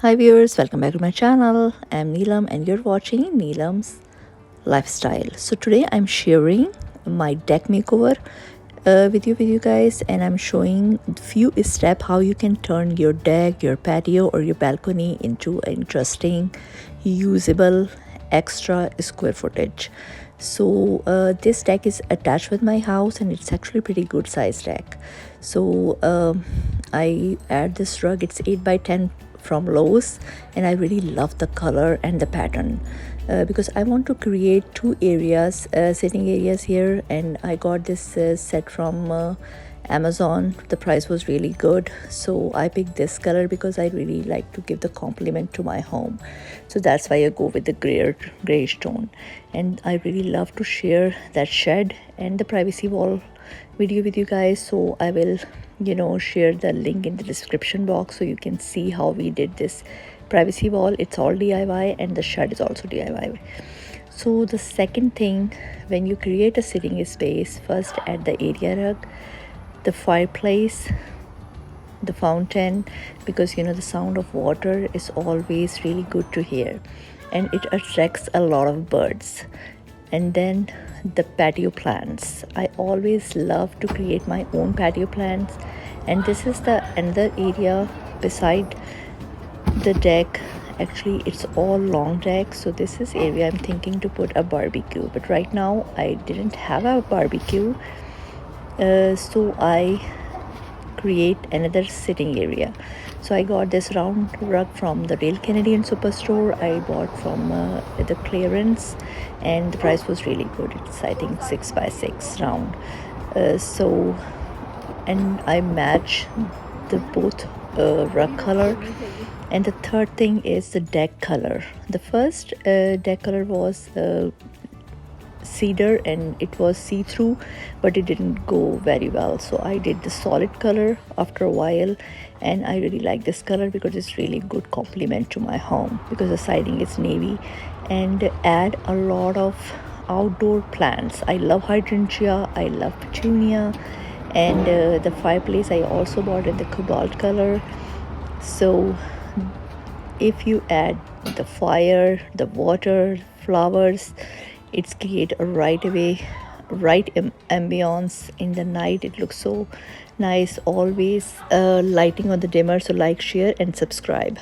Hi viewers, welcome back to my channel. I'm Neelam and you're watching Neelam's Lifestyle. So today I'm sharing my deck makeover with you guys, and I'm showing few steps how you can turn your deck, your patio or your balcony into an interesting, usable extra square footage. So this deck is attached with my house and it's actually pretty good size deck. So I add this rug. It's 8 by 10 from Lowe's, and I really love the color and the pattern because I want to create two areas, sitting areas here, and I got this set from Amazon. The price was really good, so I picked this color because I really like to give the compliment to my home. So that's why I go with the grayish tone, and I really love to share that shed and the privacy wall video with you guys. So I will share the link in the description box so you can see how we did this privacy wall. It's all DIY and the shed is also DIY. So the second thing, when you create a sitting space, first add the area rug, the fireplace, the fountain, because the sound of water is always really good to hear and it attracts a lot of birds. And then the patio plants. I always love to create my own patio plants, and this is the another area beside the deck. Actually it's all long deck, so this is area I'm thinking to put a barbecue, but right now I didn't have a barbecue, so I create another sitting area. So I got this round rug from the Real Canadian Superstore. I bought from the clearance, and the price was really good. It's I think 6 by 6 round. And I match the both rug color. And the third thing is the deck color. The first deck color was cedar and it was see-through, but it didn't go very well, so I did the solid color after a while, and I really like this color because it's really good complement to my home because the siding is navy. And add a lot of outdoor plants. I love hydrangea, I love petunia, and the fireplace I also bought in the cobalt color. So if you add the fire, the water, flowers, it's create a right ambience in the night. It looks so nice. Always lighting on the dimmer. So like, share and subscribe.